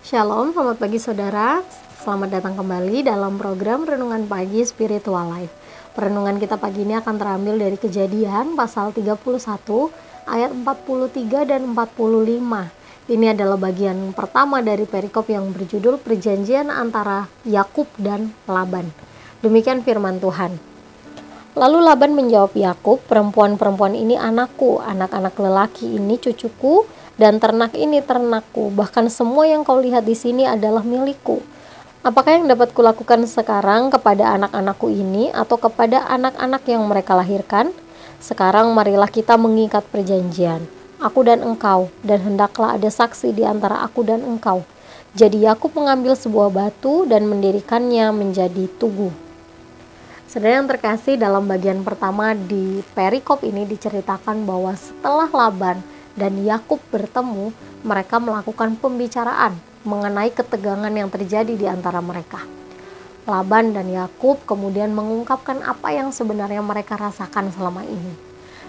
Shalom, selamat pagi saudara. Selamat datang kembali dalam program Renungan Pagi Spiritual Life. Perenungan kita pagi ini akan terambil dari Kejadian pasal 31 ayat 43 dan 45. Ini adalah bagian pertama dari perikop yang berjudul Perjanjian antara Yakub dan Laban. Demikian firman Tuhan. Lalu Laban menjawab Yakub, "Perempuan-perempuan ini anakku, anak-anak lelaki ini cucuku, dan ternak ini ternakku, bahkan semua yang kau lihat di sini adalah milikku. Apakah yang dapat kulakukan sekarang kepada anak-anakku ini atau kepada anak-anak yang mereka lahirkan? Sekarang marilah kita mengikat perjanjian, aku dan engkau, dan hendaklah ada saksi di antara aku dan engkau." Jadi Yakub mengambil sebuah batu dan mendirikannya menjadi tugu. Saudara yang terkasih, dalam bagian pertama di perikop ini diceritakan bahwa setelah Laban dan Yakub bertemu, mereka melakukan pembicaraan mengenai ketegangan yang terjadi di antara mereka. Laban dan Yakub kemudian mengungkapkan apa yang sebenarnya mereka rasakan selama ini.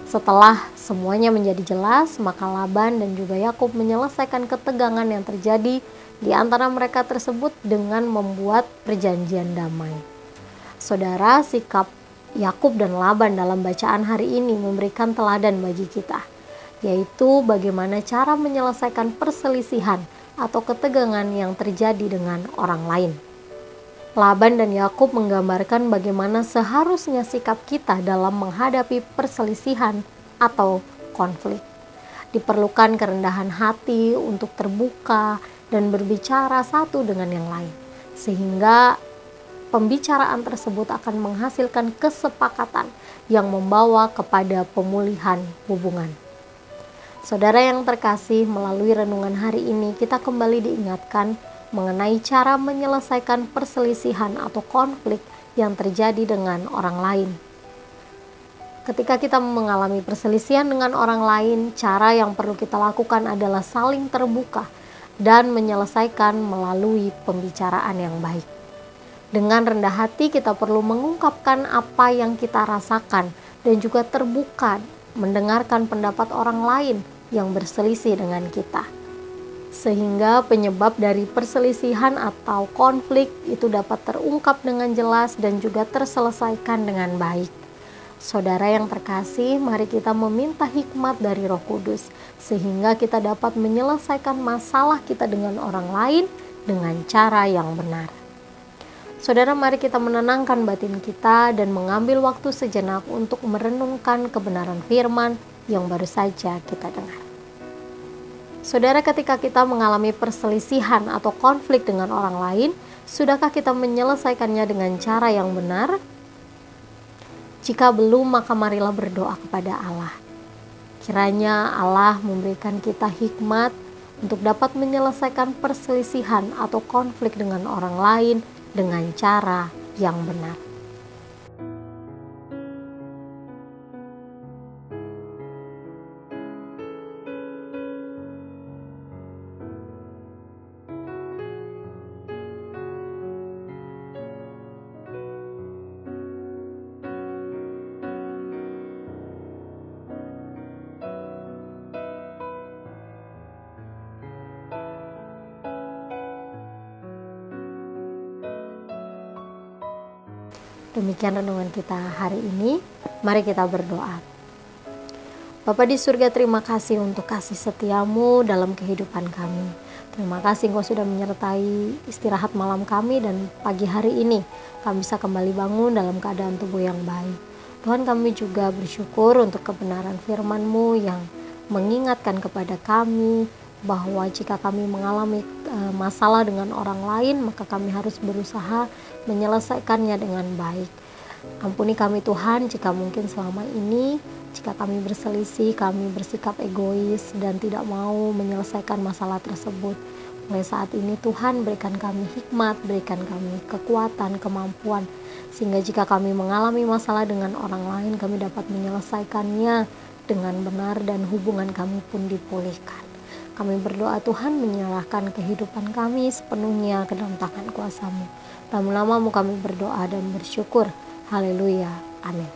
Setelah semuanya menjadi jelas, maka Laban dan juga Yakub menyelesaikan ketegangan yang terjadi di antara mereka tersebut dengan membuat perjanjian damai. Saudara, sikap Yakub dan Laban dalam bacaan hari ini memberikan teladan bagi kita, yaitu bagaimana cara menyelesaikan perselisihan atau ketegangan yang terjadi dengan orang lain. Laban dan Yakub menggambarkan bagaimana seharusnya sikap kita dalam menghadapi perselisihan atau konflik. Diperlukan kerendahan hati untuk terbuka dan berbicara satu dengan yang lain, sehingga pembicaraan tersebut akan menghasilkan kesepakatan yang membawa kepada pemulihan hubungan. Saudara yang terkasih, melalui renungan hari ini kita kembali diingatkan mengenai cara menyelesaikan perselisihan atau konflik yang terjadi dengan orang lain. Ketika kita mengalami perselisihan dengan orang lain, cara yang perlu kita lakukan adalah saling terbuka dan menyelesaikan melalui pembicaraan yang baik. Dengan rendah hati kita perlu mengungkapkan apa yang kita rasakan dan juga terbuka mendengarkan pendapat orang lain yang berselisih dengan kita, sehingga penyebab dari perselisihan atau konflik itu dapat terungkap dengan jelas dan juga terselesaikan dengan baik. Saudara yang terkasih, mari kita meminta hikmat dari Roh Kudus sehingga kita dapat menyelesaikan masalah kita dengan orang lain dengan cara yang benar. Saudara, mari kita menenangkan batin kita dan mengambil waktu sejenak untuk merenungkan kebenaran firman yang baru saja kita dengar. Saudara, ketika kita mengalami perselisihan atau konflik dengan orang lain, sudahkah kita menyelesaikannya dengan cara yang benar? Jika belum, maka marilah berdoa kepada Allah. Kiranya Allah memberikan kita hikmat untuk dapat menyelesaikan perselisihan atau konflik dengan orang lain dengan cara yang benar. Demikian renungan kita hari ini. Mari kita berdoa. Bapa di surga, terima kasih untuk kasih setiamu dalam kehidupan kami. Terima kasih Engkau sudah menyertai istirahat malam kami, dan pagi hari ini kami bisa kembali bangun dalam keadaan tubuh yang baik. Tuhan, kami juga bersyukur untuk kebenaran firman-Mu yang mengingatkan kepada kami bahwa jika kami mengalami masalah dengan orang lain, maka kami harus berusaha menyelesaikannya dengan baik. Ampuni kami Tuhan jika mungkin selama ini, jika kami berselisih, kami bersikap egois dan tidak mau menyelesaikan masalah tersebut. Mulai saat ini Tuhan, berikan kami hikmat, berikan kami kekuatan, kemampuan, sehingga jika kami mengalami masalah dengan orang lain, kami dapat menyelesaikannya dengan benar dan hubungan kami pun dipulihkan. Kami berdoa Tuhan, menyerahkan kehidupan kami sepenuhnya ke dalam tangan kuasa-Mu. Dalam nama-Mu kami berdoa dan bersyukur. Haleluya. Amin.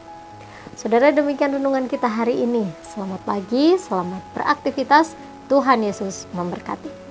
Saudara, demikian renungan kita hari ini. Selamat pagi, selamat beraktivitas. Tuhan Yesus memberkati.